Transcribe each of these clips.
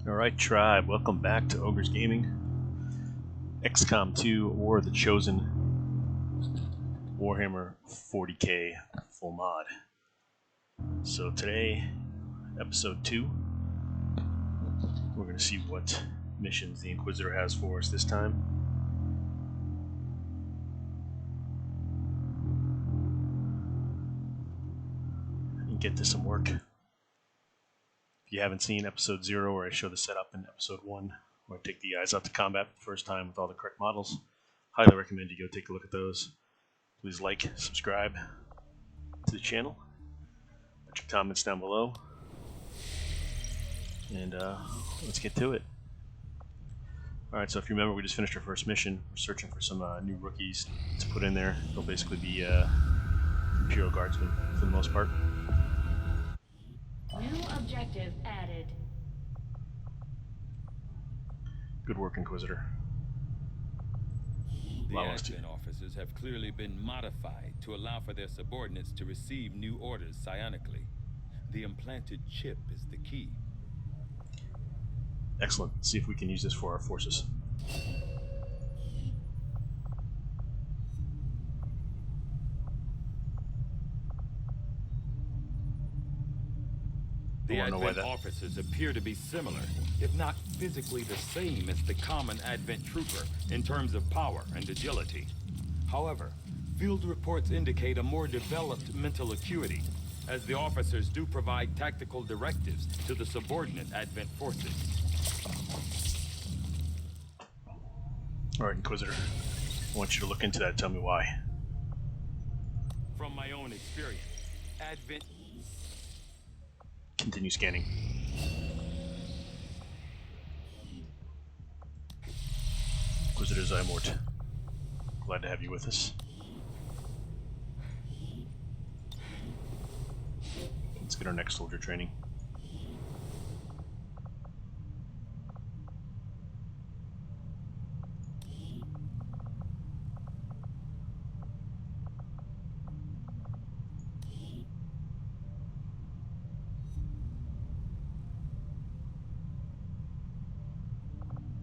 Alright, tribe, welcome back to Ogres Gaming. Xcom2 War of the Chosen Warhammer 40k full mod. So today, episode 2, we're going to see what missions the Inquisitor has for us this time. And get to some work. If you haven't seen episode 0 where I show the setup, in episode 1 where I take the guys out to combat for the first time with all the correct models, highly recommend you go take a look at those. Please like, subscribe to the channel, put your comments down below, and let's get to it. Alright, so if you remember, we just finished our first mission. We're searching for some new rookies to put in there. They'll basically be Imperial Guardsmen for the most part. New objective added. Good work, Inquisitor. The admin officers have clearly been modified to allow for their subordinates to receive new orders psionically. The implanted chip is the key. Excellent. Let's see if we can use this for our forces. The Advent officers appear to be similar, if not physically the same as the common Advent trooper in terms of power and agility. However, field reports indicate a more developed mental acuity, as the officers do provide tactical directives to the subordinate Advent forces. Alright, Inquisitor. I want you to look into that and tell me why. From my own experience, Advent... Continue scanning. Inquisitor Zymort, glad to have you with us. Let's get our next soldier training.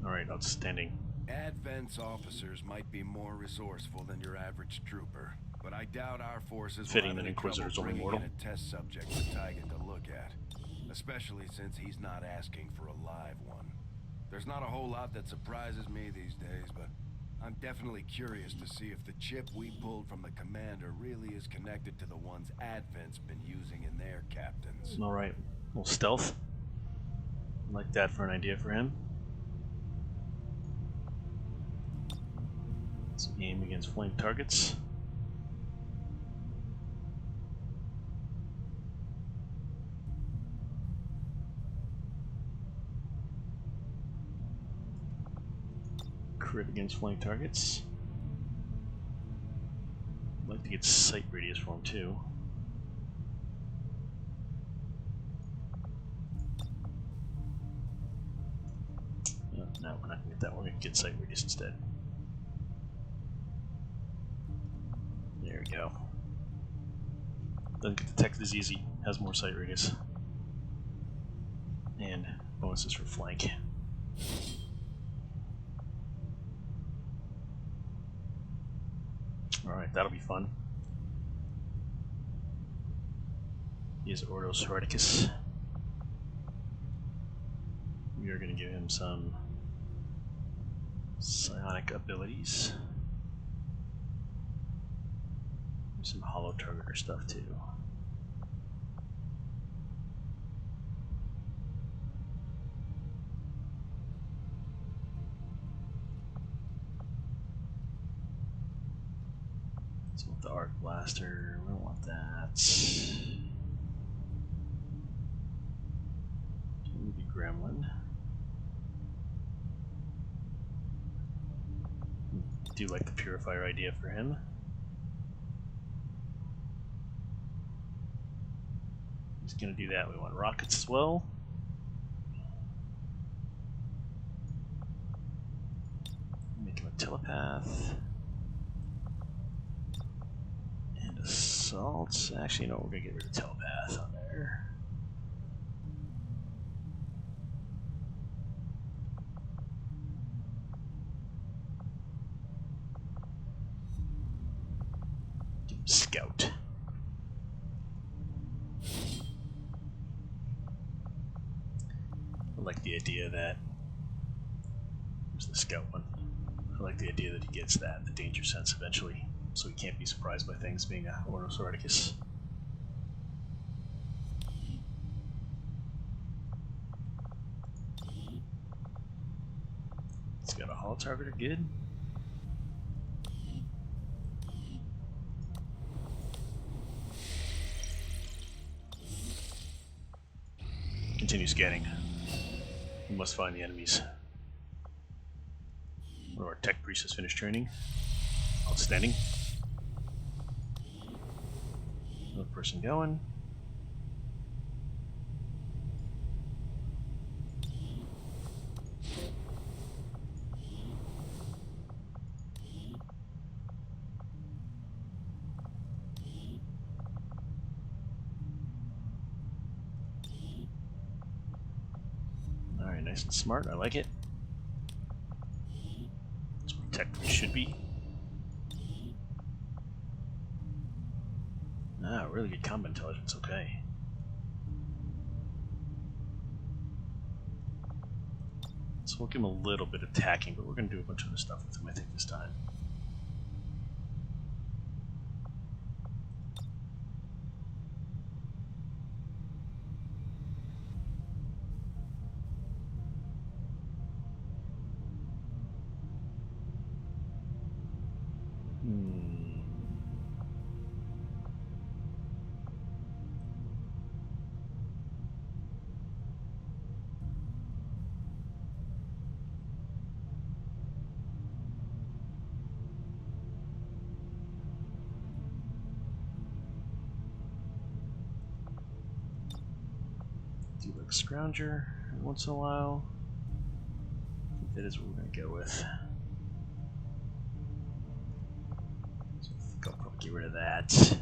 Alright, outstanding. Advent's officers might be more resourceful than your average trooper, but I doubt our forces Fitting will that have any Inquisitor's trouble only bringing mortal. in a test subject for Tigan to look at, especially since he's not asking for a live one. There's not a whole lot that surprises me these days, but I'm definitely curious to see if the chip we pulled from the commander really is connected to the ones Advent's been using in their captains. Alright, a little stealth. I like that for an idea for him. Let's aim against flank targets. Crit against flank targets. I'd like to get sight radius for him too. No, we're not going to get that. We're going to get sight radius instead. There we go. Doesn't get detected as easy, has more sight radius. And bonuses for flank. Alright, that'll be fun. He is Ordos Hereticus. We are going to give him some psionic abilities. Some hollow targeter stuff too. So with the arc blaster, we don't want that. Maybe gremlin. I do like the purifier idea for him. He's gonna do that. We want rockets as well. Make him a telepath. And assault. Actually, no, we're gonna get rid of telepath on there. Scout. I like the idea that... Where's the scout one? I like the idea that he gets that, the danger sense eventually, so he can't be surprised by things being a Ornosauricus. It's got a hull targeter, good. Continue scanning. We must find the enemies. One of our tech priests has finished training. Outstanding. Another person going. Alright, nice and smart. I like it. That's what tech priest should be. Ah, really good combat intelligence, okay. So we'll give him a little bit of attacking, but we're going to do a bunch of other stuff with him, I think, this time. Do like Scrounger every once in a while. I think that is what we're going to go with. So I think I'll probably get rid of that.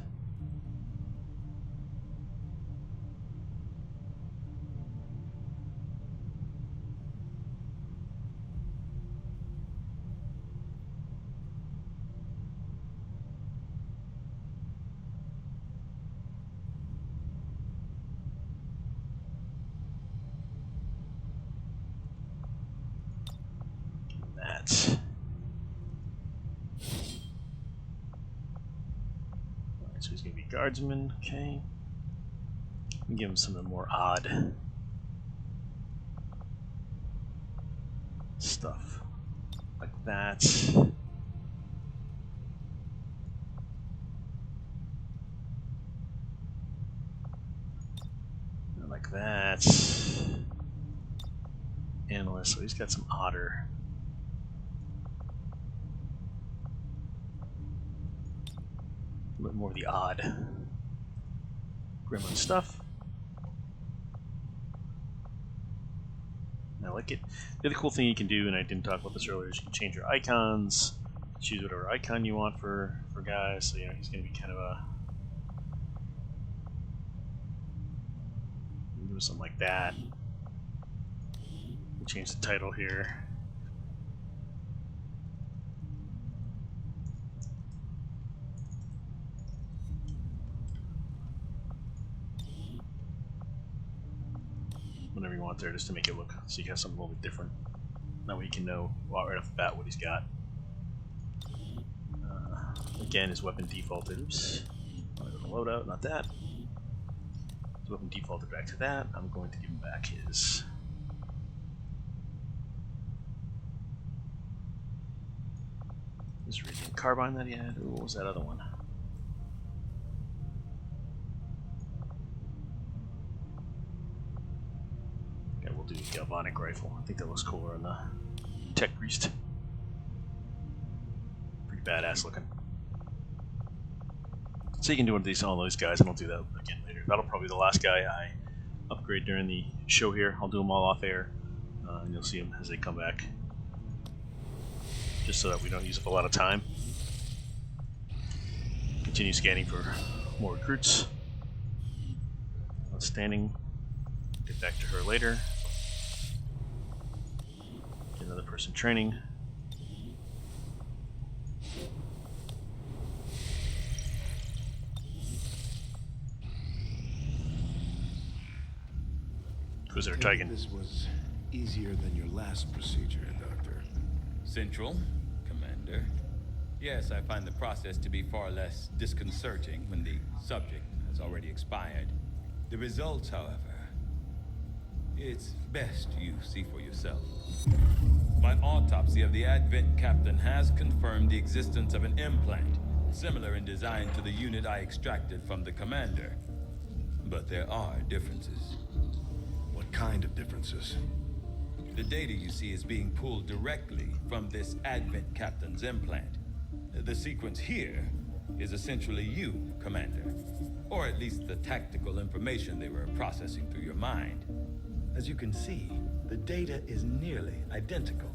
Alright, so he's going to be guardsman, okay. Give him something more odd stuff. Like that. Like that. Analyst, so he's got some odder. A bit more of the odd gremlin stuff. I like it. The other cool thing you can do, and I didn't talk about this earlier, is you can change your icons. Choose whatever icon you want for guys. So, you know, he's going to be kind of a... do something like that. We'll change the title here. Whatever you want there, just to make it look so you have something a little bit different. That way you can know right off the bat what he's got. Again, his weapon defaulted. Oops. I'm going to load out, not that. His weapon defaulted back to that. I'm going to give him back his. His radiant carbine that he had. Ooh, what was that other one? We'll do a galvanic rifle. I think that looks cooler on the tech priest. Pretty badass looking. So you can do one of these, all those guys, and I'll do that again later. That'll probably be the last guy I upgrade during the show here. I'll do them all off air, and you'll see them as they come back. Just so that we don't use up a lot of time. Continue scanning for more recruits. Outstanding. Get back to her later. Get another person training. Inquisitor Take it Tigan. this was easier than your last procedure, Doctor. Central, Commander. Yes, I find the process to be far less disconcerting when the subject has already expired. The results, however, it's best you see for yourself. My autopsy of the Advent captain has confirmed the existence of an implant, similar in design to the unit I extracted from the commander. But there are differences. What kind of differences? The data you see is being pulled directly from this Advent captain's implant. The sequence here is essentially you, Commander. Or at least the tactical information they were processing through your mind. As you can see, the data is nearly identical.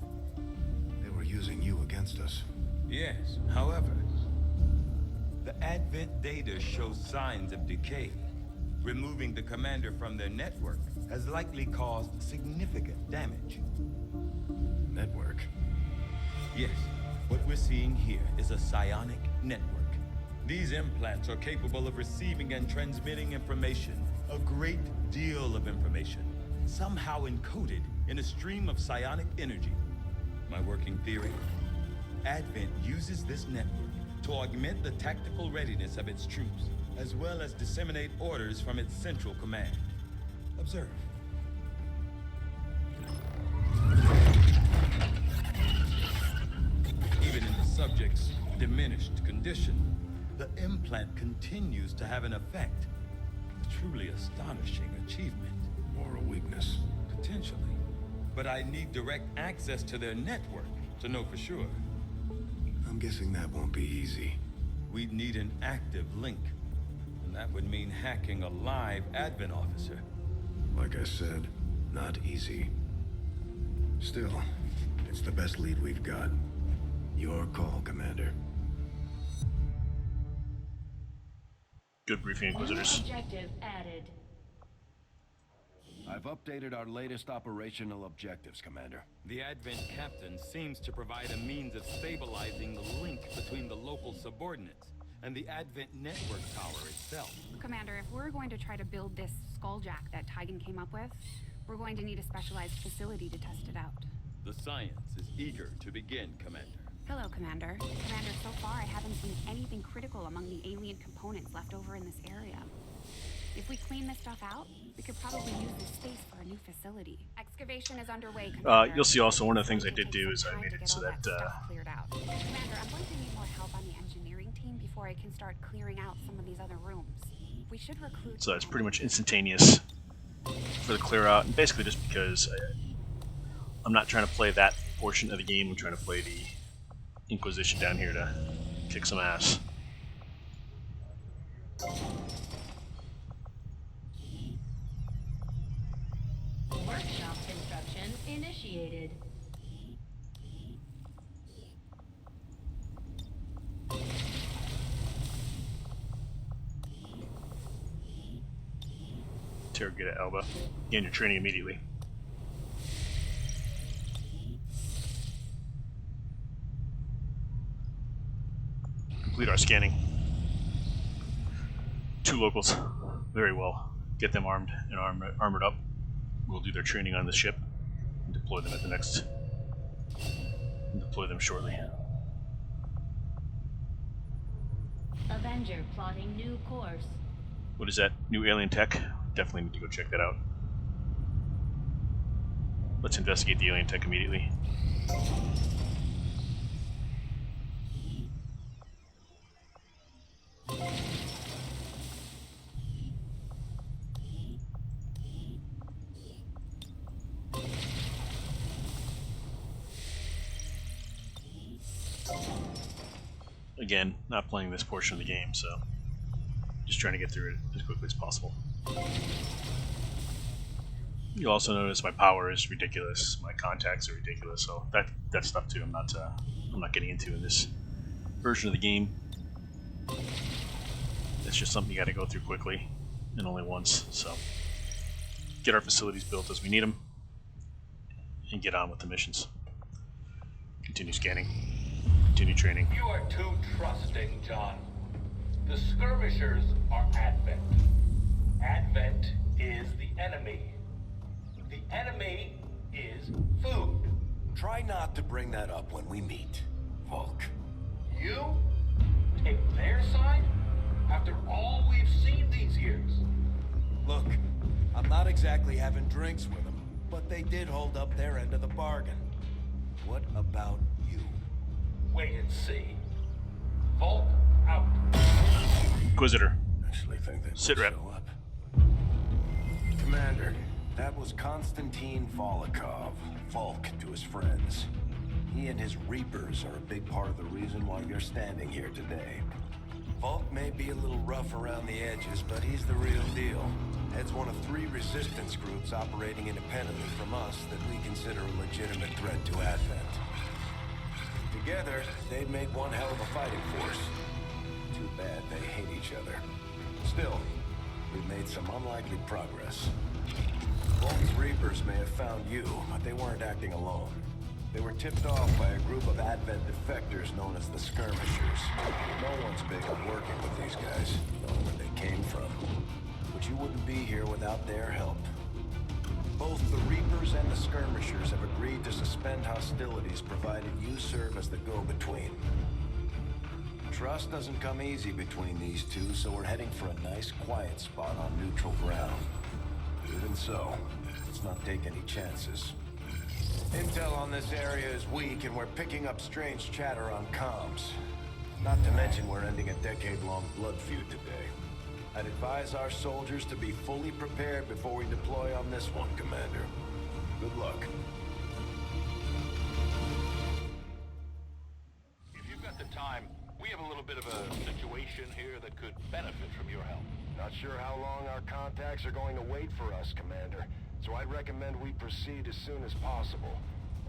They were using you against us. Yes, however, the Advent data shows signs of decay. Removing the commander from their network has likely caused significant damage. Network? Yes, what we're seeing here is a psionic network. These implants are capable of receiving and transmitting information, a great deal of information, somehow encoded in a stream of psionic energy. My working theory? Advent uses this network to augment the tactical readiness of its troops, as well as disseminate orders from its central command. Observe. Even in the subject's diminished condition, the implant continues to have an effect. A truly astonishing achievement. Or a weakness? Potentially. But I need direct access to their network to know for sure. I'm guessing that won't be easy. We'd need an active link. And that would mean hacking a live Advent officer. Like I said, not easy. Still, it's the best lead we've got. Your call, Commander. Good briefing, Inquisitors. Objective added. I've updated our latest operational objectives, Commander. The Advent captain seems to provide a means of stabilizing the link between the local subordinates and the Advent network tower itself. Commander, if we're going to try to build this skulljack that Tigan came up with, we're going to need a specialized facility to test it out. The science is eager to begin, Commander. Hello, Commander. Commander, so far I haven't seen anything critical among the alien components left over in this area. If we clean this stuff out, we could probably use this space for a new facility. Excavation is underway, Commander. You'll see also one of the things I did do is I made it so that cleared out. Commander, I'm going to need more help on the engineering team before I can start clearing out some of these other rooms. We should recruit. so it's pretty much instantaneous for the clear out, and basically just because I'm not trying to play that portion of the game. I'm trying to play the Inquisition down here to kick some ass. Workshop construction initiated. Interrogate at Alba. Gain your training immediately. Complete our scanning. 2 locals. Very well. Get them armed and armored up. We'll do their training on the ship and deploy them at the next. And deploy them shortly. Avenger plotting new course. What is that? New alien tech? Definitely need to go check that out. Let's investigate the alien tech immediately. Again, not playing this portion of the game, so just trying to get through it as quickly as possible. You'll also notice my power is ridiculous, my contacts are ridiculous, so that stuff too I'm not getting into in this version of the game. It's just something you got to go through quickly and only once. So get our facilities built as we need them and get on with the missions. Continue scanning. Continue training. You are too trusting, John. The Skirmishers are Advent. Advent is the enemy. enemy is food. Try not to bring that up when we meet, Volk. You take their side after all we've seen these years. Look, I'm not exactly having drinks with them, but they did hold up their end of the bargain. What about you? Wait and see. Volk out. Inquisitor. Actually think they Sit might rep. show up. Commander, that was Konstantin Volokov, Volk to his friends. He and his Reapers are a big part of the reason why you're standing here today. Volk may be a little rough around the edges, but he's the real deal. Heads one of 3 resistance groups operating independently from us that we consider a legitimate threat to Advent. Together, they'd make one hell of a fighting force. Too bad they hate each other. Still, we've made some unlikely progress. Volk's Reapers may have found you, but they weren't acting alone. They were tipped off by a group of Advent defectors known as the Skirmishers. No one's big on working with these guys, knowing where they came from. But you wouldn't be here without their help. Both the Reapers and the Skirmishers have agreed to suspend hostilities provided you serve as the go-between. Trust doesn't come easy between these two, so we're heading for a nice, quiet spot on neutral ground. Even so, let's not take any chances. Intel on this area is weak, and we're picking up strange chatter on comms. Not to mention we're ending a decade-long blood feud today. I'd advise our soldiers to be fully prepared before we deploy on this one, Commander. Good luck. If you've got the time, we have a little bit of a situation here that could benefit from your help. Not sure how long our contacts are going to wait for us, Commander. So I'd recommend we proceed as soon as possible.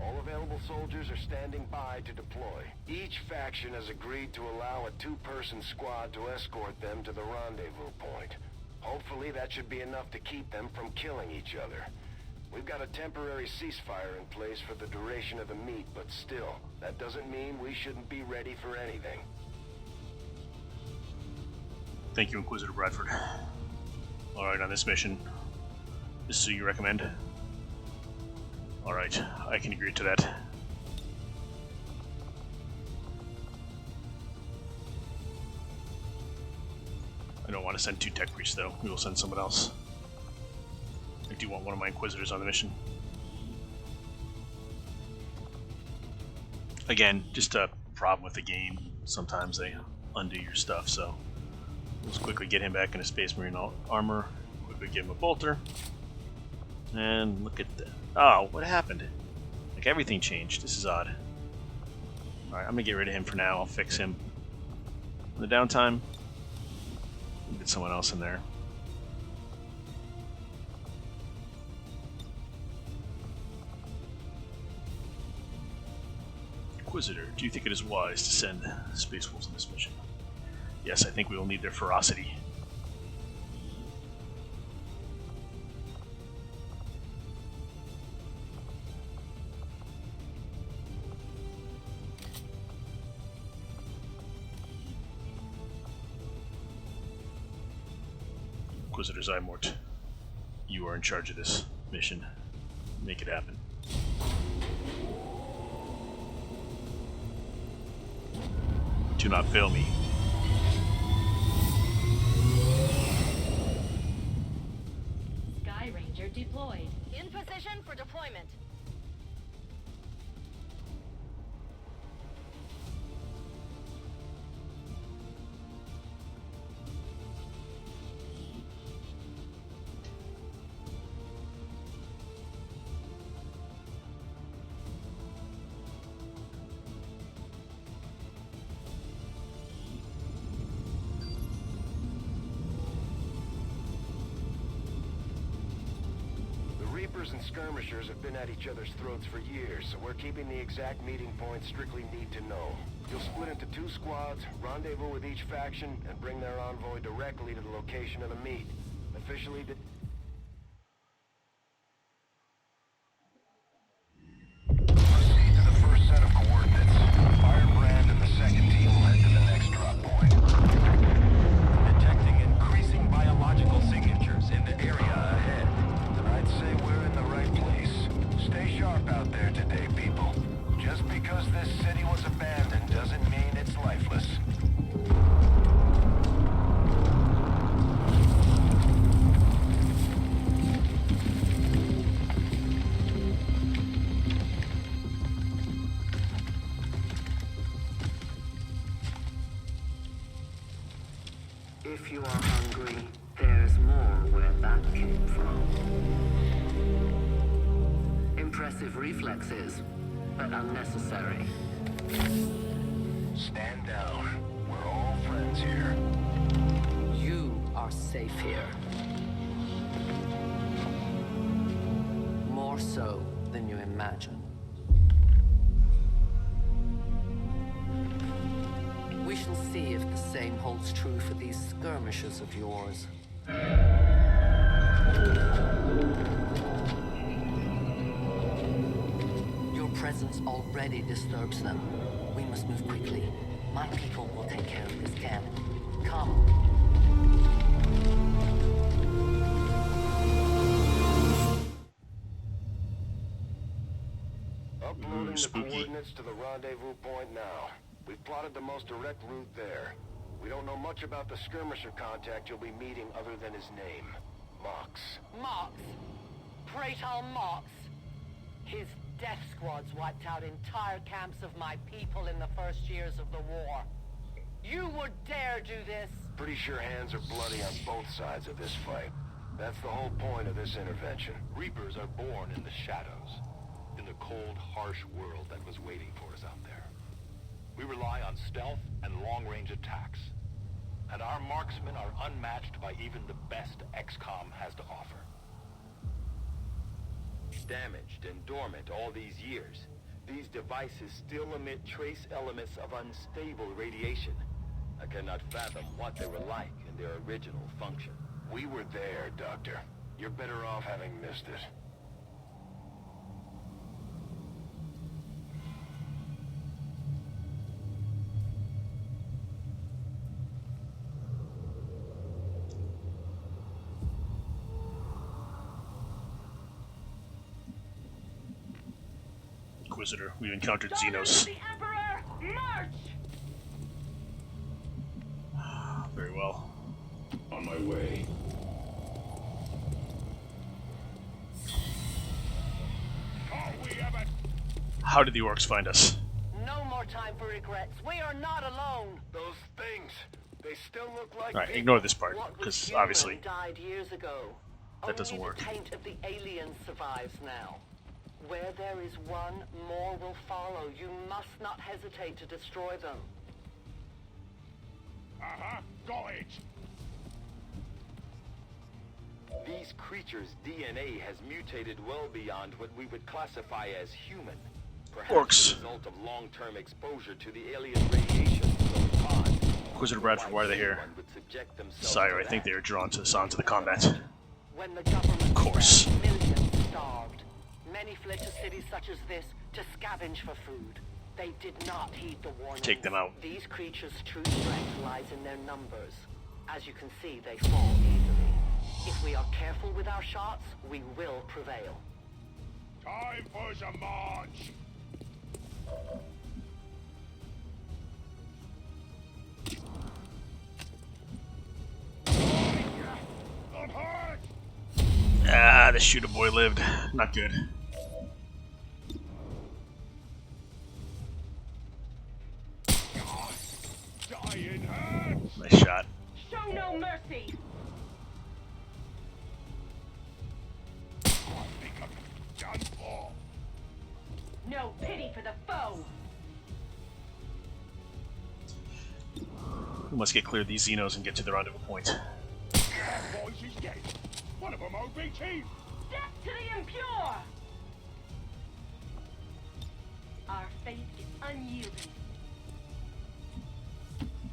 All available soldiers are standing by to deploy. Each faction has agreed to allow a 2-person squad to escort them to the rendezvous point. Hopefully that should be enough to keep them from killing each other. We've got a temporary ceasefire in place for the duration of the meet, but still, that doesn't mean we shouldn't be ready for anything. Thank you, Inquisitor Bradford. Alright, on this mission, this is who you recommend? Alright, I can agree to that. I don't want to send 2 tech priests though, we will send someone else. I do want one of my Inquisitors on the mission. Again, just a problem with the game. Sometimes they undo your stuff, so let's quickly get him back into Space Marine armor. Quickly give him a bolter. And look at that. Oh, what happened? Like everything changed. This is odd. Alright, I'm gonna get rid of him for now. I'll fix him. In the downtime, we'll get someone else in there. Inquisitor, do you think it is wise to send Space Wolves on this mission? Yes, I think we will need their ferocity. Inquisitor Zymort, you are in charge of this mission. Make it happen. Do not fail me. Sky Ranger deployed. In position for deployment. Reapers and Skirmishers have been at each other's throats for years, so we're keeping the exact meeting point strictly need to know. You'll split into 2 squads, rendezvous with each faction, and bring their envoy directly to the location of the meet. Officially Proceed to the first set of coordinates. Firebrand and the second team will head to the next drop point. Detecting increasing biological signatures in the area ahead. I'd say we're in the right place. there today, people. Just because this city was abandoned doesn't mean it's lifeless. If you are hungry, there's more where that came from. Impressive reflexes, but unnecessary. Stand down. We're all friends here. You are safe here. More so than you imagine. We shall see if the same holds true for these skirmishers of yours. Your presence already disturbs them. We must move quickly. My people will take care of this camp. Come. Uploading the spooky. coordinates to the rendezvous point now. We've plotted the most direct route there. We don't know much about the skirmisher contact you'll be meeting other than his name. Mox. Mox. Praetor Mox. His death squads wiped out entire camps of my people in the first years of the war. You would dare do this? Pretty sure hands are bloody on both sides of this fight. That's the whole point of this intervention. Reapers are born in the shadows, in the cold, harsh world that was waiting for us out there. We rely on stealth and long-range attacks, and our marksmen are unmatched by even the best Xcom has to offer. Damaged and dormant all these years, these devices still emit trace elements of unstable radiation. I cannot fathom what they were like in their original function. We were there, Doctor. You're better off having missed it. Inquisitor. We've encountered Soldiers Xenos. of the Emperor, march! Very well. On my way. How did the orcs find us? No more time for regrets. We are not alone. Those things, they still look like Alright, people. ignore this part, What was because human obviously died years ago. that doesn't Only work. The taint of the alien survives now. Where there is one, more will follow. You must not hesitate to destroy them. Got it! These creatures' DNA has mutated well beyond what we would classify as human. Perhaps Orcs. the result of long-term exposure to the alien radiation from the pond. Inquisitor Bradford, why are they here? Anyone would subject themselves Sire, to I think that. they are drawn to us onto the combat. When the government Of course. fell, millions starved. Many fled to cities such as this to scavenge for food. They did not heed the warning. Take them out. These creatures' true strength lies in their numbers. As you can see, they fall easily. If we are careful with our shots, we will prevail. Time for some march! I'm hurt! Ah, the shooter boy lived. Not good. Dying hurt! Nice shot. Show no mercy! I think I'm done for. No pity for the foe! We must get clear of these Xenos and get to the rendezvous point. That voice is dead. One of them OBT. Death to the impure! Our faith is unyielding.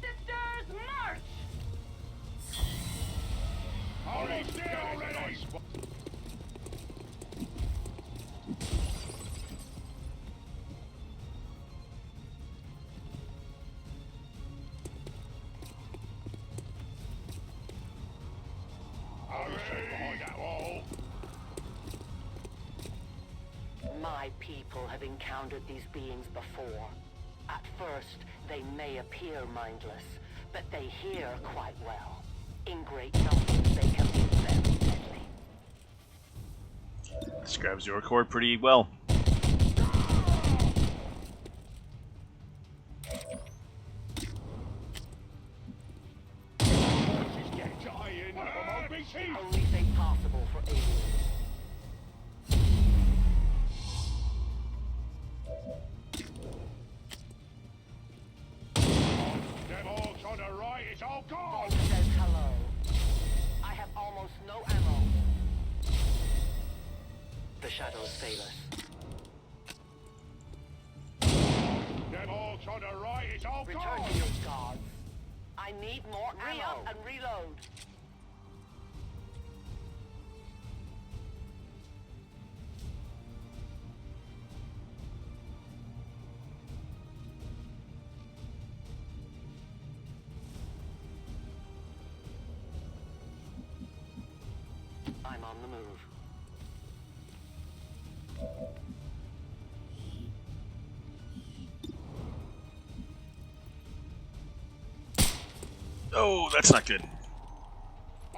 Sisters, march! Almost there already. Behind that wall. My people have encountered these beings before. At first, they may appear mindless, but they hear quite well. In great numbers, they can be very deadly. Describes your cord pretty well. Only thing possible for aliens. Them all on the right, it's all gone! God says hello. I have almost no ammo. The shadows fail us. Them all on the right, it's all Return gone! to your guards. I need more ammo and reload. I'm on the move. Oh, that's not good.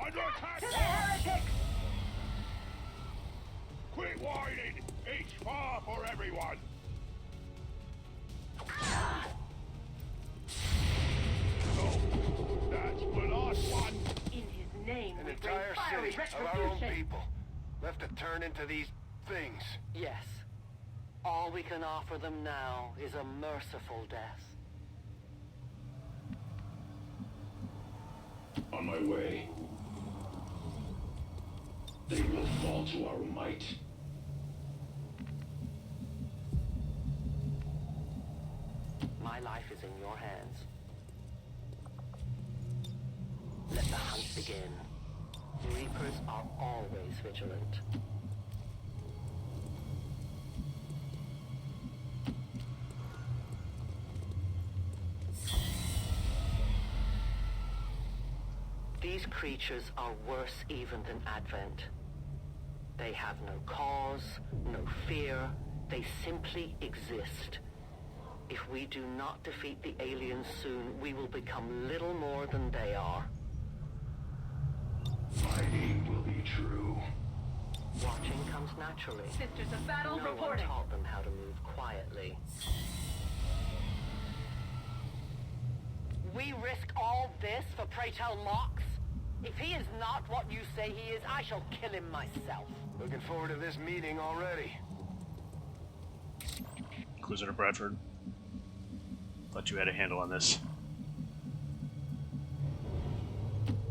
Under attack! To the heretics! Quit whining! It's far for everyone! Oh, that's the last one! In his name, An we bring entire fiery city of our own retribution. people left to turn into these things. Yes. All we can offer them now is a merciful death. On my way. They will fall to our might. My life is in your hands. Let the hunt begin. Reapers are always vigilant. These creatures are worse even than Advent. They have no cause, no fear. They simply exist. If we do not defeat the aliens soon, we will become little more than they are. Fighting will be true. Watching comes naturally. Sisters of Battle No one reporting. taught them how to move quietly. We risk all this for pray tell Mox? If he is not what you say he is, I shall kill him myself. Looking forward to this meeting already. Inquisitor Bradford. Thought you had a handle on this.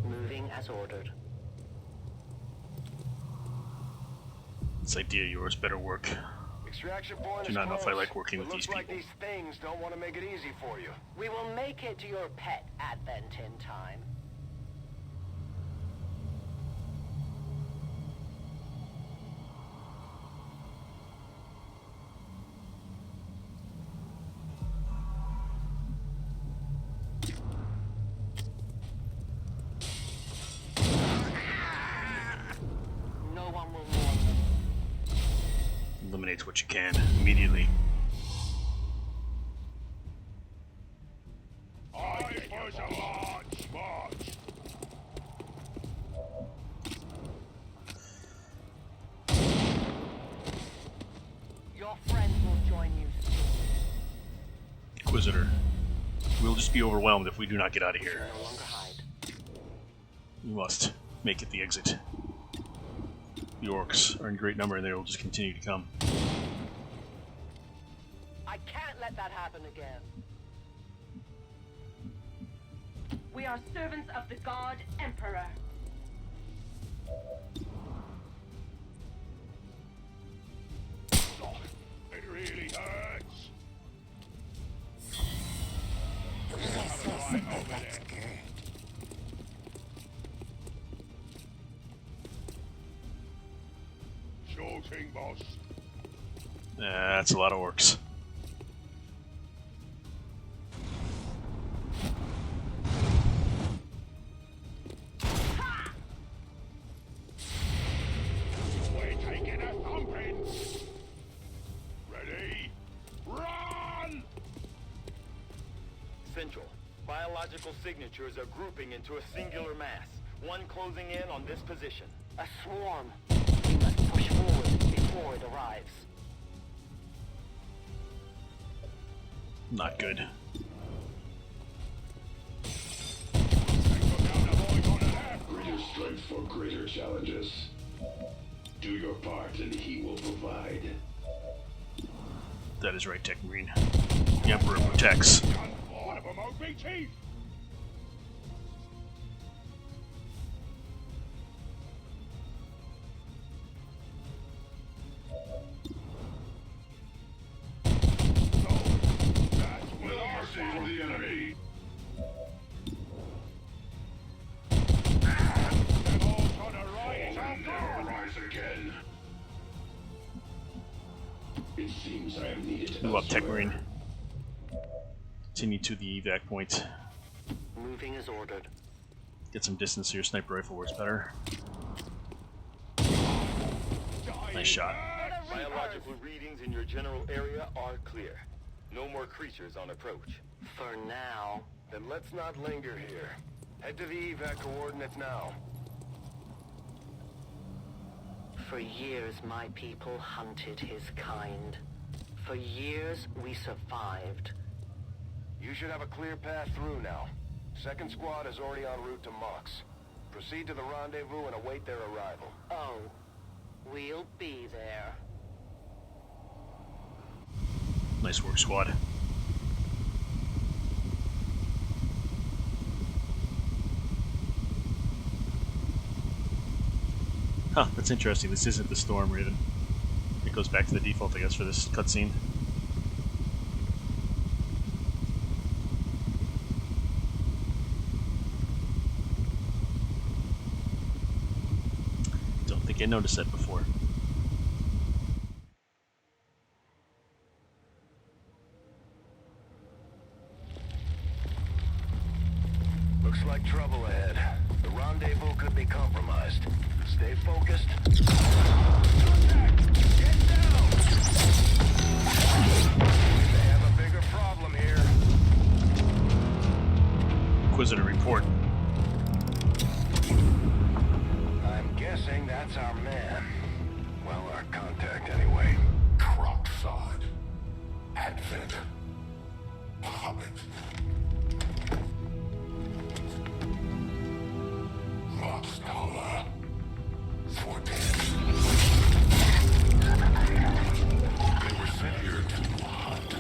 Moving as ordered. This idea of yours better work. Extraction point Do is not know if I close, like working but with these looks like people. these things don't want to make it easy for you. We will make it to your pet Advent in time. No one will warn them. Eliminates what you can immediately. I was a large march! Your friends will join you soon. Inquisitor. We'll just be overwhelmed if we do not get out of here. No longer hide. We must make it the exit. The orcs are in great number and they will just continue to come. I can't let that happen again. We are servants of the God Emperor. Oh, it really hurts! Right over there. Sure thing, boss. That's a lot of orcs. We're taking a thumping! central. Biological signatures are grouping into a singular mass. One closing in on this position. A swarm. We must push forward before it arrives. Not good. Greater strength for greater challenges. Do your part and he will provide. That is right, Tech Marine. The Emperor protects. One of them OBT! No mercy for the enemy. Rise again. It seems I am needed. Move up, Tech Marine. Continue to the evac point. Moving as ordered. Get some distance so your sniper rifle works better. Nice shot. Biological readings in your general area are clear. No more creatures on approach. For now. Then let's not linger here. Head to the evac coordinates now. For years, my people hunted his kind. For years, we survived. You should have a clear path through now. Second squad is already en route to Mox. Proceed to the rendezvous and await their arrival. Oh, we'll be there. Nice work, squad. Huh, that's interesting. This isn't the Storm Raven. It goes back to the default, I guess, for this cutscene. Don't think I noticed that before. Looks like trouble ahead. The rendezvous could be compromised. Stay focused. Get down! They have a bigger problem here. Inquisitor report. I'm guessing that's our man. Well, our contact anyway. Crop sod. Advent. Hobbit. Mox Tola. They were sent here to hunt, to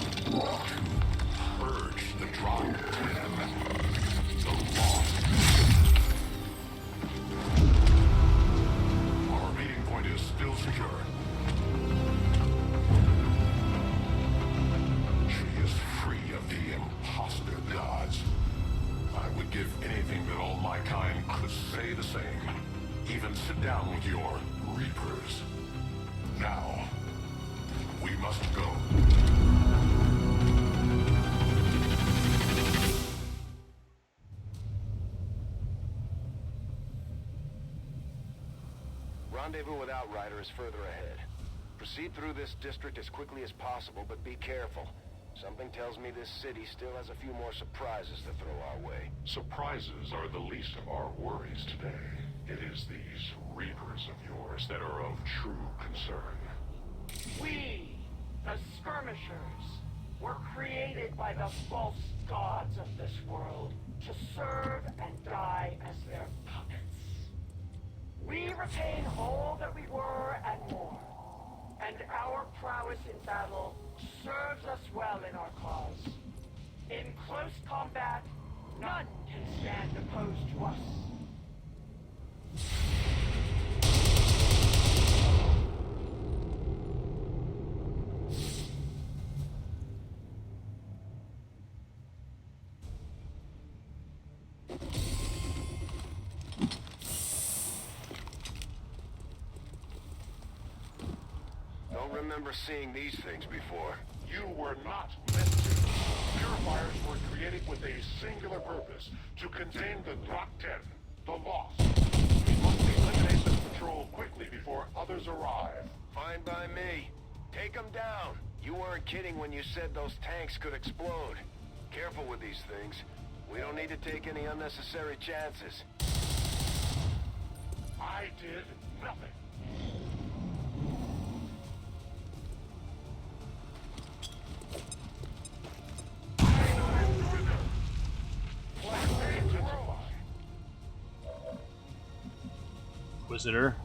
purge the Drop 10, the lost. Our meeting point is still secure. She is free of the imposter gods. I would give anything that all my kind could say the same. Even sit down with your Reapers. Now, we must go. Rendezvous with Outrider is further ahead. Proceed through this district as quickly as possible, but be careful. Something tells me this city still has a few more surprises to throw our way. Surprises are the least of our worries today. It is these Reapers of yours that are of true concern. We, the Skirmishers, were created by the false gods of this world to serve and die as their puppets. We retain all that we were and more, and our prowess in battle serves us well in our cause. In close combat, none can stand opposed to us. Don't remember seeing these things before. You were not meant to. Purifiers were created with a singular purpose, to contain the Drop 10, the lost. We must eliminate this patrol quickly before others arrive. Fine by me. Take them down. You weren't kidding when you said those tanks could explode. Careful with these things. We don't need to take any unnecessary chances. I did nothing. Inquisitor.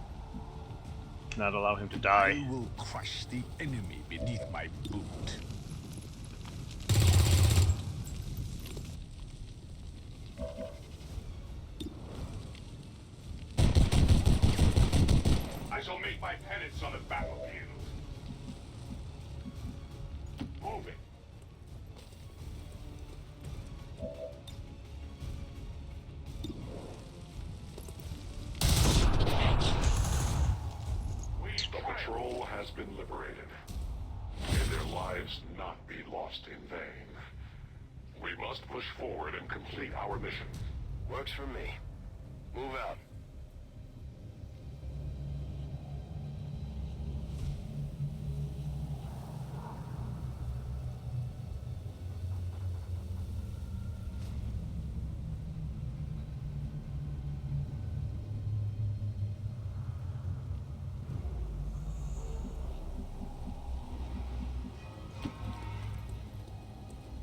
Cannot allow him to die. I will crush the enemy beneath my boot. I shall make my penance on the battlefield. Moving. The patrol has been liberated. May their lives not be lost in vain. We must push forward and complete our mission. Works for me. Move out.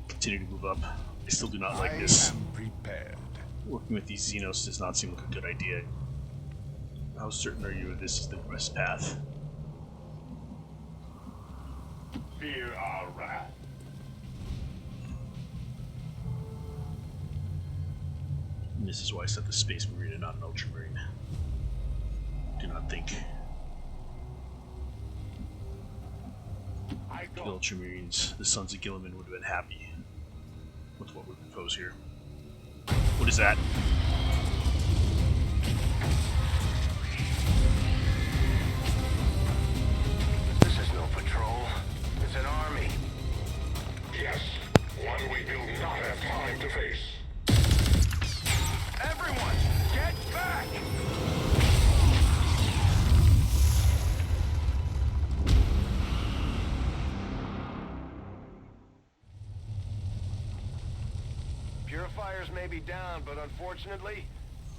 Continue to move up. I still do not like this. I am prepared. Working with these Xenos does not seem like a good idea. How certain are you this is the best path? Fear our wrath. And this is why I set the Space Marine and not an Ultramarine. Do not think the Ultramarines, the Sons of Gilliman, would have been happy with what we propose here. What is that? This is no patrol. It's an army. Yes, one we do not have time to face. Everyone, get back! Purifiers may be down, but unfortunately,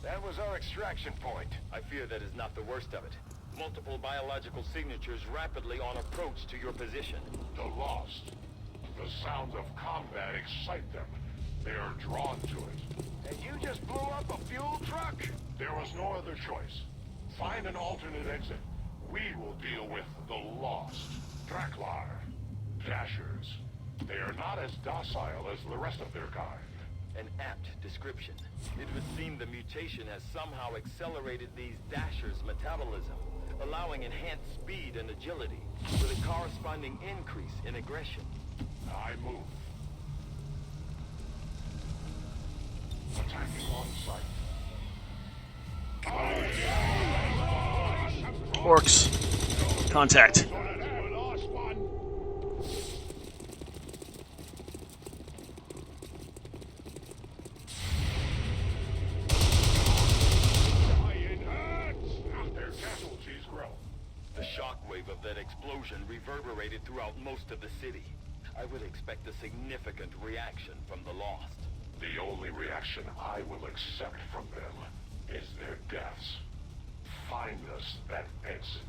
that was our extraction point. I fear that is not the worst of it. Multiple biological signatures rapidly on approach to your position. The lost. The sounds of combat excite them. They are drawn to it. And you just blew up a fuel truck? There was no other choice. Find an alternate exit. We will deal with the lost. Draklar. Dashers. They are not as docile as the rest of their kind. An apt description. It would seem the mutation has somehow accelerated these Dashers' metabolism, allowing enhanced speed and agility, with a corresponding increase in aggression. I move. Attacking on sight. Orcs. Contact. Their casualties grow. The shockwave of that explosion reverberated throughout most of the city. I would expect a significant reaction from the lost. The only reaction I will accept from them is their deaths. Find us that exit.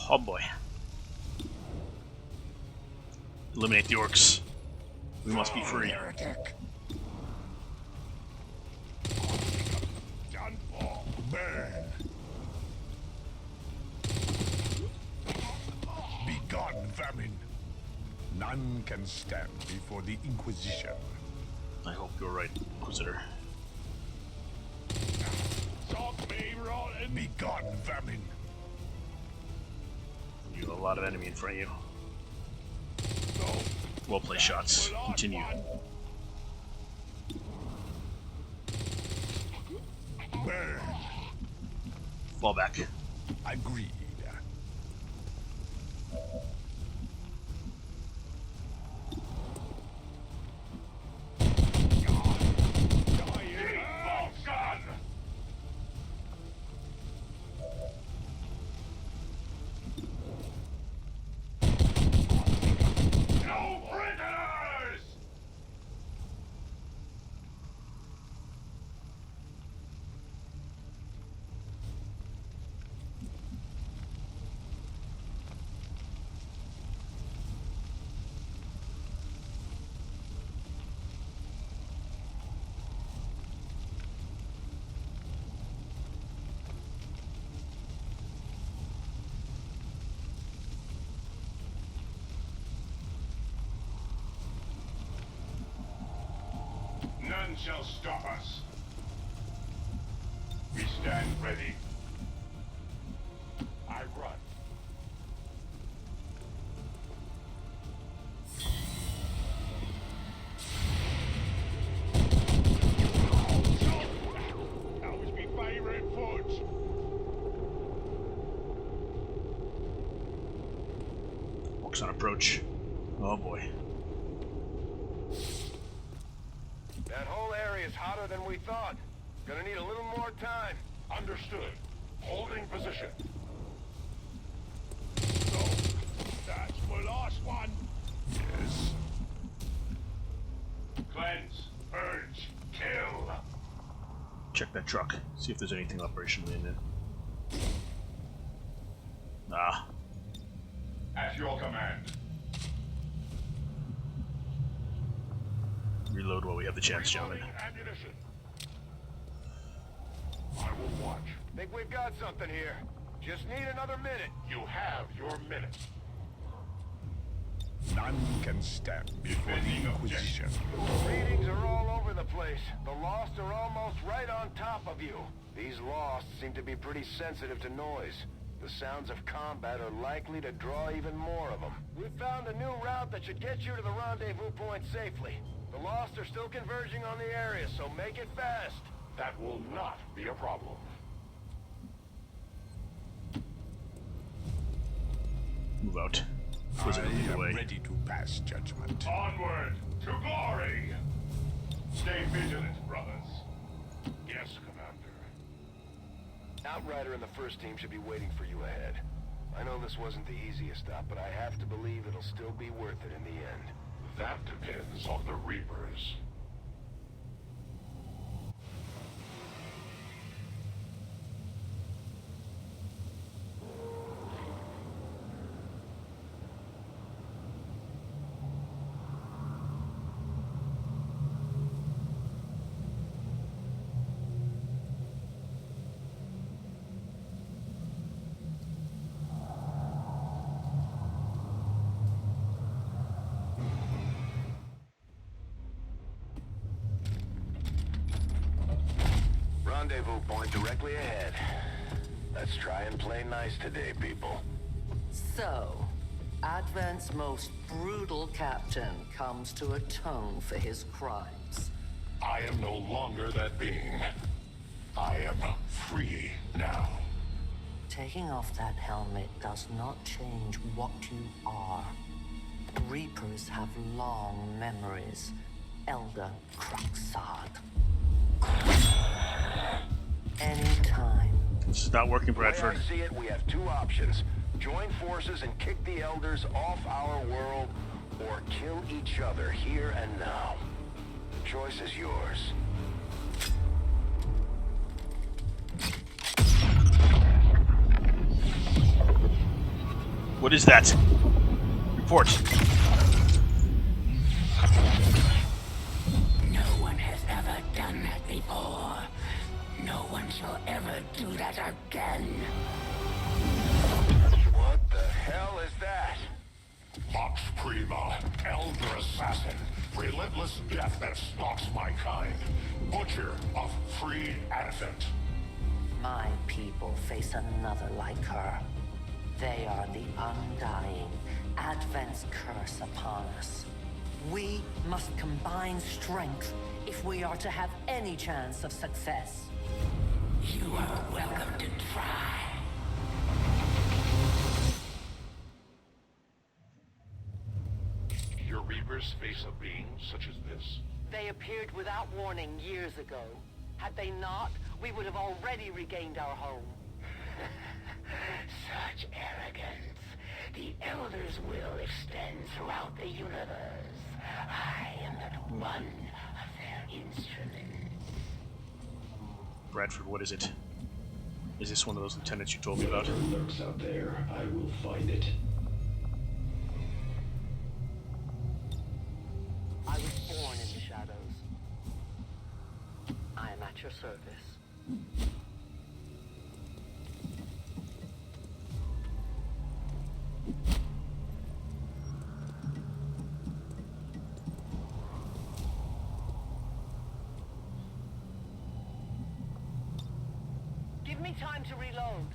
Oh boy. Eliminate the orcs. We must be free. Done for. Burn. Be gone, vermin. None can stand before the Inquisition. I hope you're right, Inquisitor. Talk me rotten Be gone, vermin. You have a lot of enemy in front of you. Well placed shots. Continue. Burn. Fall back. Agreed. None shall stop us. We stand ready. I run. That was my favorite foot. Orcs on approach. Oh boy. That whole area is hotter than we thought. Gonna need a little more time. Understood. Holding position. So, that's my last one. Yes. Cleanse, purge, kill. Check that truck. See if there's anything operationally in it. Ah. At your command. Reload while we have the chance, gentlemen. Ammunition. I will watch. Think we've got something here. Just need another minute. You have your minute. None can stand before the Inquisition. Readings are all over the place. The Lost are almost right on top of you. These Lost seem to be pretty sensitive to noise. The sounds of combat are likely to draw even more of them. We found a new route that should get you to the rendezvous point safely. The Lost are still converging on the area, so make it fast. That will not be a problem. Move out. I Wizard will lead the am way. ready to pass judgment. Onward to glory! Stay vigilant, brothers. Yes, Commander. Outrider and the first team should be waiting for you ahead. I know this wasn't the easiest stop, but I have to believe it'll still be worth it in the end. That depends on the Reapers. Rendezvous point directly ahead. Let's try and play nice today, people. So, Advent's most brutal captain comes to atone for his crimes. I am no longer that being. I am free now. Taking off that helmet does not change what you are. Reapers have long memories. Elder Cruxard. Anytime. This is not working, The way Bradford. I see it, we have two options. Join forces and kick the Elders off our world, or kill each other here and now. The choice is yours. What is that? Report. No one has ever done that before. No one shall ever do that again. What the hell is that? Vox Prima, Elder Assassin, relentless death that stalks my kind, butcher of free advent. My people face another like her. They are the undying, Advent's curse upon us. We must combine strength if we are to have any chance of success. You are welcome to try. Your Reapers face a being such as this? They appeared without warning years ago. Had they not, we would have already regained our home. Such arrogance. The Elder's will extends throughout the universe. I am but one of their instruments. Bradford, what is it? Is this one of those lieutenants you told me about? Whatever lurks out there, I will find it. I was born in the shadows. I am at your service. Give me time to reload.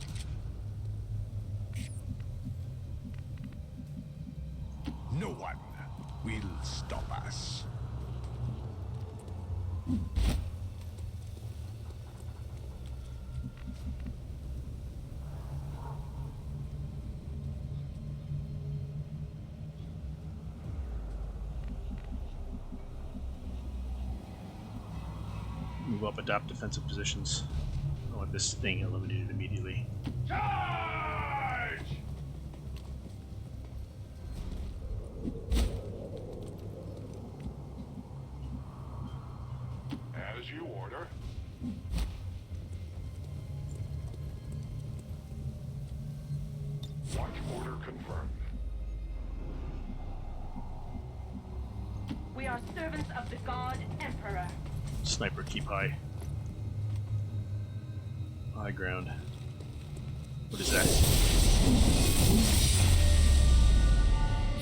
No one will stop us. Move up, adapt defensive positions. I want this thing eliminated immediately. Charge! As you order. Watch order confirmed. We are servants of the God Emperor. Sniper, keep high. High ground. What is that?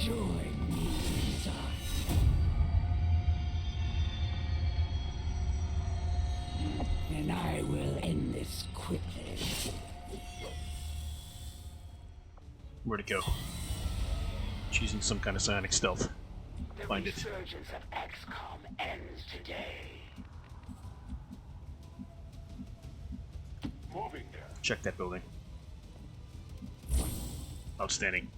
Join me, son. And I will end this quickly. Where'd it go? It's using some kind of psionic stealth. The Find it. resurgence of Xcom ends today. Moving there. Check that building. Outstanding.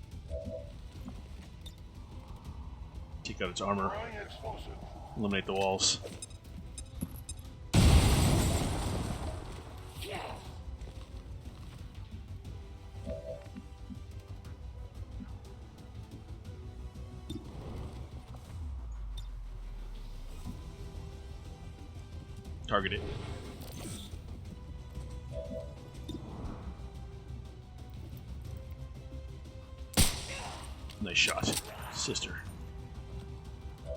Take out its armor. Throwing explosive. Eliminate the walls. Yeah. Target it. Nice shot, sister.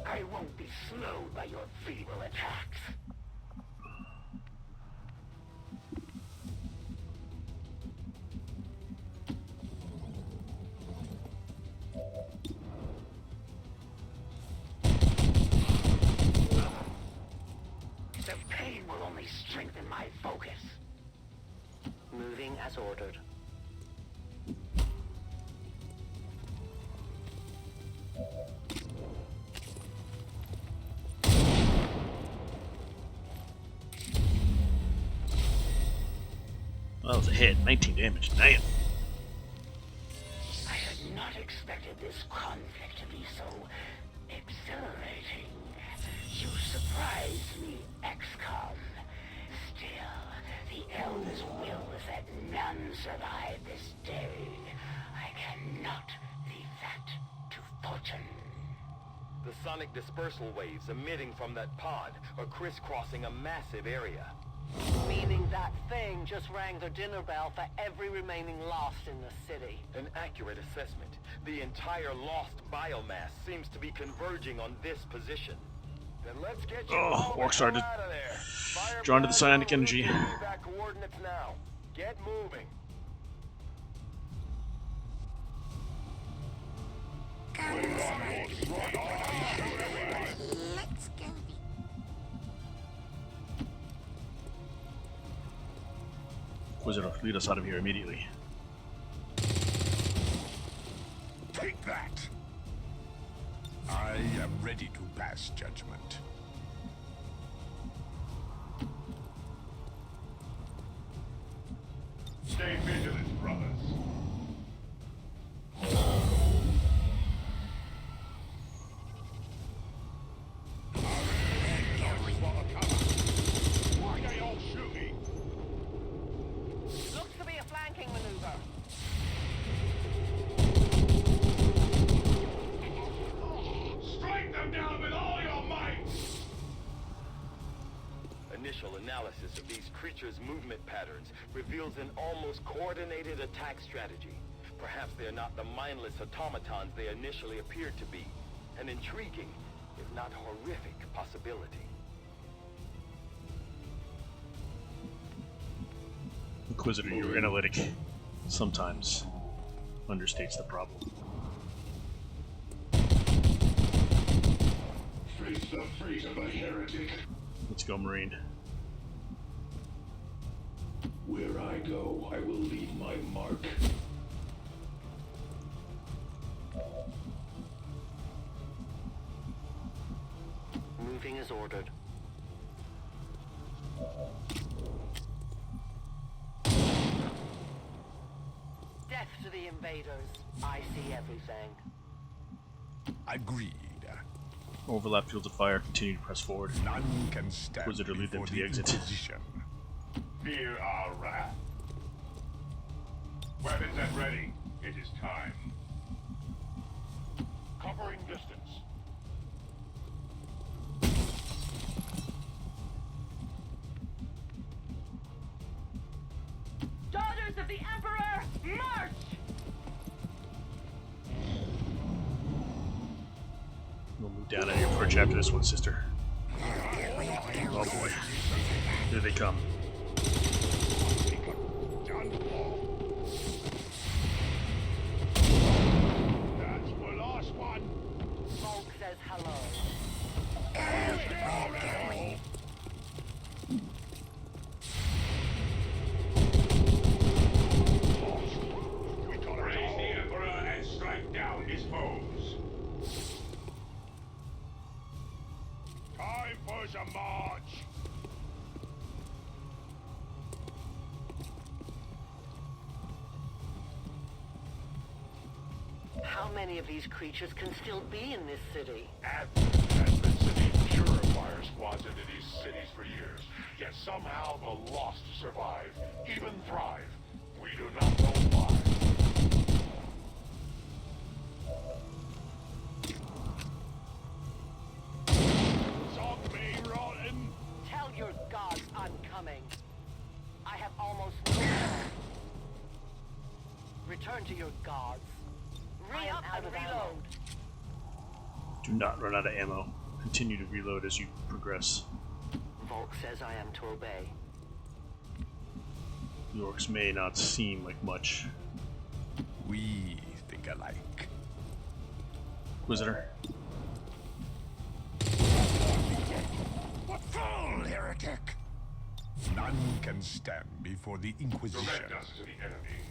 I won't be slowed by your feeble attacks. The pain will only strengthen my focus. Moving as ordered. Well, that was a hit. 19 damage. Damn. I had not expected this conflict to be so exhilarating. You surprised me, Xcom. Still, the Elder's will is that none survive this day. I cannot leave that to fortune. The sonic dispersal waves emitting from that pod are crisscrossing a massive area. Meaning that thing just rang the dinner bell for every remaining lost in the city. An accurate assessment. The entire lost biomass seems to be converging on this position. Then let's get you Oh, all the orcs hell started out of there. Fire drawn to the blast psionic on energy. Back coordinates now. Get moving. Let's go. Wizard, lead us out of here immediately. Take that! I am ready to pass judgment. Stay vigilant, brothers. Why are they all shooting? Looks to be a flanking maneuver. Strike them down with all your might! Initial analysis of these creatures' movement patterns reveals an almost coordinated attack strategy. Perhaps they're not the mindless automatons they initially appeared to be. An intriguing, if not horrific, possibility. Inquisitor, your analytic sometimes understates the problem. Face the fate of a heretic. Let's go, Marine. Where I go, I will leave my mark. Moving as ordered. Death to the invaders. I see everything. Agreed. Overlap fields of fire. Continue to press forward. None can stand Inquisitor, lead them before to the exit. Inquisition. Fear our wrath. Weapons at ready. It is time. Covering distance. Daughters of the Emperor, march! We'll move down out here for a chapter this one, sister. Oh boy. Here they come. That's the last one. Smoke says hello. We gotta raise the Emperor and strike down his foes. Time for some march. How many of these creatures can still be in this city? Advent has been sending purifier squads into these cities for years, yet somehow the lost survive, even thrive. We do not know why. Zombie rotten! Tell your gods I'm coming. I have almost no time. Return to your gods. Re-up and reload. Do not run out of ammo. Continue to reload as you progress. Volk says I am to obey. The orcs may not seem like much. We think alike. Inquisitor. What fool, heretic! None can stand before the Inquisition. Direct us to the enemy.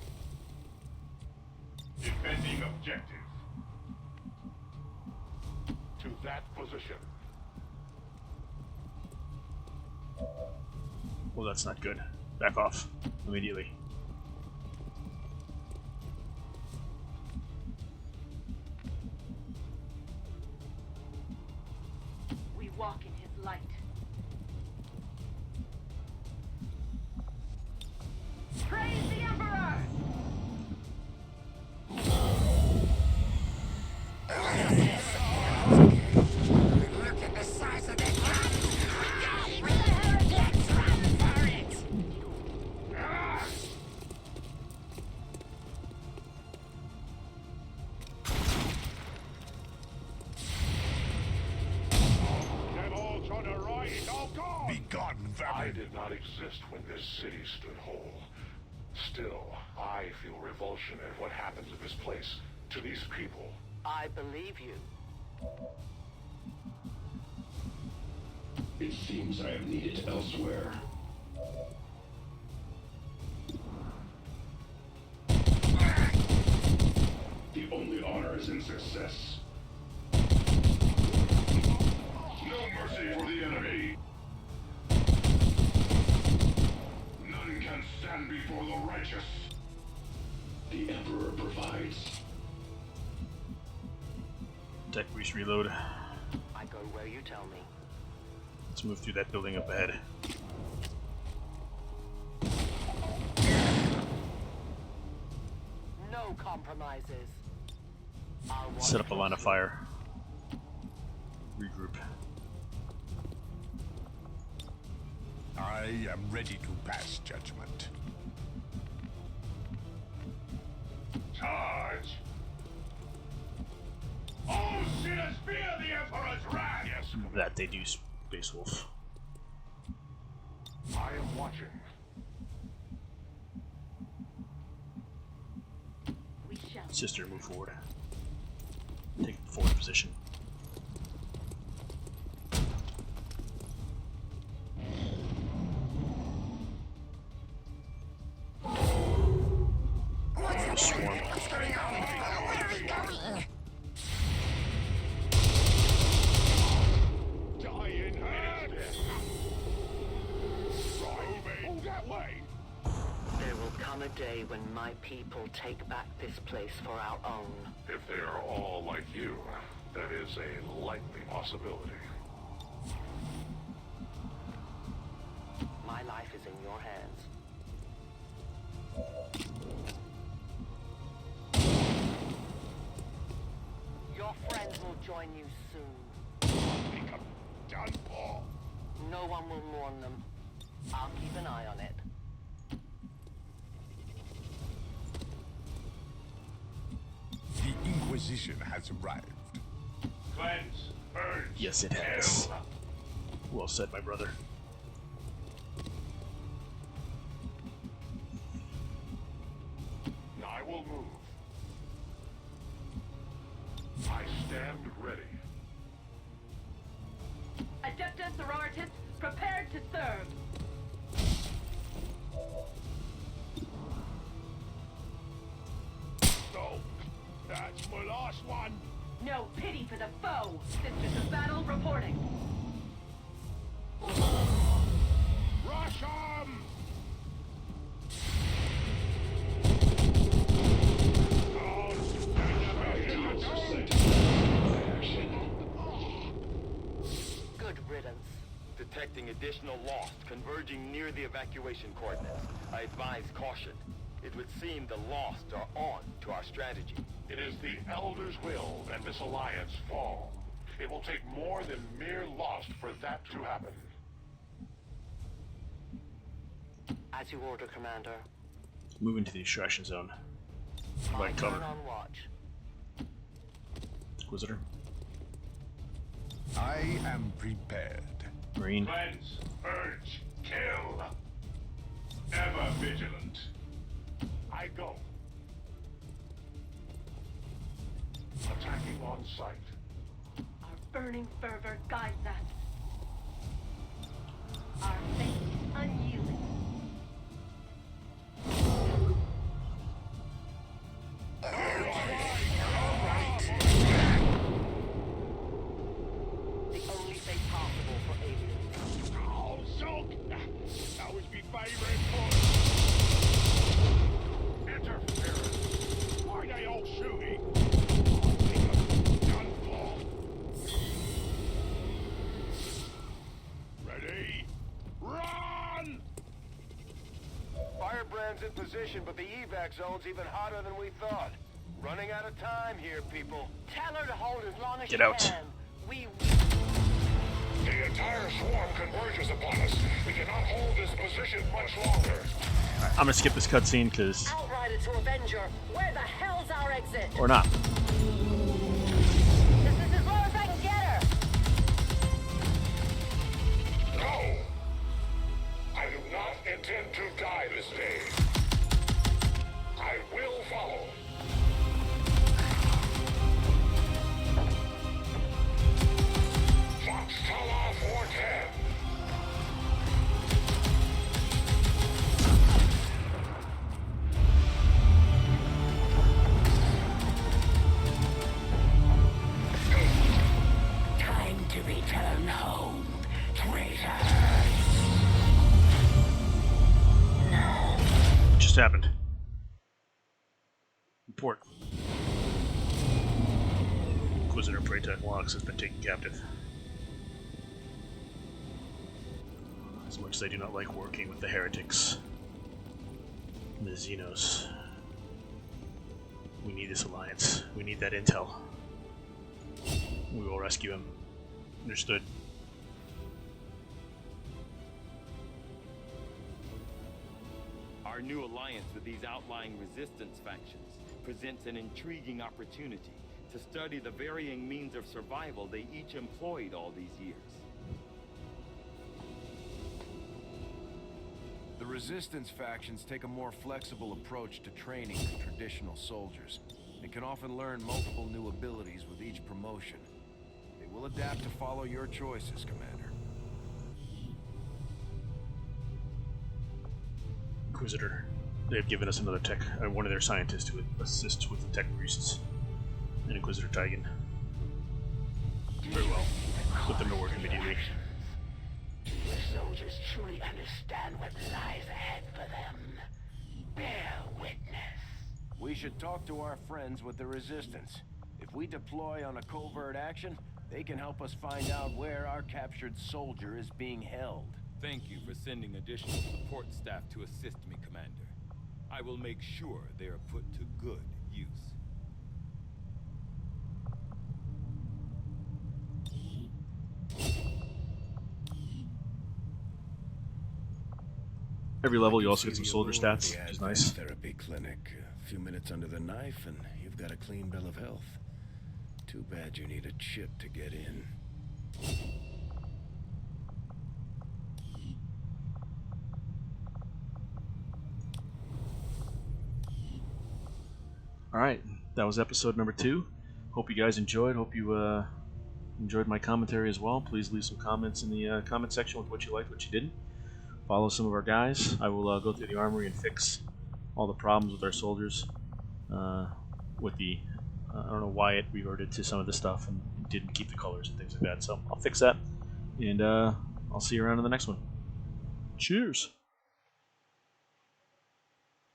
Defending objective. To that position. Well, that's not good. Back off. Immediately. We walk in his light. Praise the Emperor! Look at the size of that gun! Let's run for it! Them all trying to right, it's all gone! Be gone, I vermin! did not exist when this city stood whole. Still, I feel revulsion at what happened to this place, to these people. I believe you. It seems I am needed elsewhere. comparison success. No mercy for the enemy. None can stand before the righteous. The Emperor provides. Tech Reese reload. I go where you tell me. Let's move through that building up ahead. No compromises. Set up a line of fire. Regroup. I am ready to pass judgment. Charge! All sinners fear the Emperor's wrath! Yes, That they do, Space Wolf. I am watching. We shall. Sister, move forward. Take forward position. Swarm. What's going on? Where are we going? Dying herd! Move that way! There will come a day when my people take back this place for our own. If they are all like you, that is a likely possibility. My life is in your hands. Your friends will join you soon. Become done for. No one will mourn them. I'll keep an eye on it. The Inquisition has arrived. Cleanse, purge, Yes, it has. Well said, my brother. I will move. I stand ready. Adeptus Sororitas, prepared to serve. No, that's my last one. No pity for the foe. Sisters of battle reporting. Rush 'em! Good riddance. Detecting additional lost converging near the evacuation coordinates. I advise caution. It would seem the lost are on to our strategy. It is the Elder's will that this alliance fall. It will take more than mere loss for that to happen. As you order, Commander. Move into the extraction zone. My Provide cover. turn on watch. Inquisitor. I am prepared. Marine. Cleanse, purge, kill. Ever vigilant. I go. Attacking on sight. Our burning fervor guides us. Our faith unyielding. The only fate possible for aliens. Oh, Zulk! That was my favorite part. Interference. Why they all shooting? Done for. Ready? Run! Firebrand's in position, but the evac zone's even hotter than we thought. Running out of time here, people. Tell her to hold as long as Get she out. can. We The entire swarm converges upon us. We cannot hold this position much longer. I'm gonna skip this cutscene because, outrider to Avenger. Where the hell's our exit? or not. This is as low as I can get her. No! I do not intend to die this day. I will follow. Fox Tala 410. happened? Report. Inquisitor Praetor Lox has been taken captive. As much as I do not like working with the heretics, the Xenos, we need this alliance. We need that intel. We will rescue him. Understood. Our new alliance with these outlying resistance factions presents an intriguing opportunity to study the varying means of survival they each employed all these years. The resistance factions take a more flexible approach to training than traditional soldiers, and can often learn multiple new abilities with each promotion. They will adapt to follow your choices, Commander. Inquisitor, they have given us another tech, one of their scientists to assist with the tech priests. And Inquisitor Tigan. Very well. Put them to work immediately. Do your soldiers truly understand what lies ahead for them? Bear witness. We should talk to our friends with the Resistance. If we deploy on a covert action, they can help us find out where our captured soldier is being held. Thank you for sending additional support staff to assist me, Commander. I will make sure they are put to good use. Every level you also get some soldier stats, which is nice. Therapy clinic. A few minutes under the knife and you've got a clean bill of health. Too bad you need a chip to get in. Alright, that was episode number 2. Hope you guys enjoyed. Hope you enjoyed my commentary as well. Please leave some comments in the comment section with what you liked, what you didn't. Follow some of our guys. I will go through the armory and fix all the problems with our soldiers. With the, I don't know why it reverted to some of the stuff and didn't keep the colors and things like that. So I'll fix that, and I'll see you around in the next one. Cheers!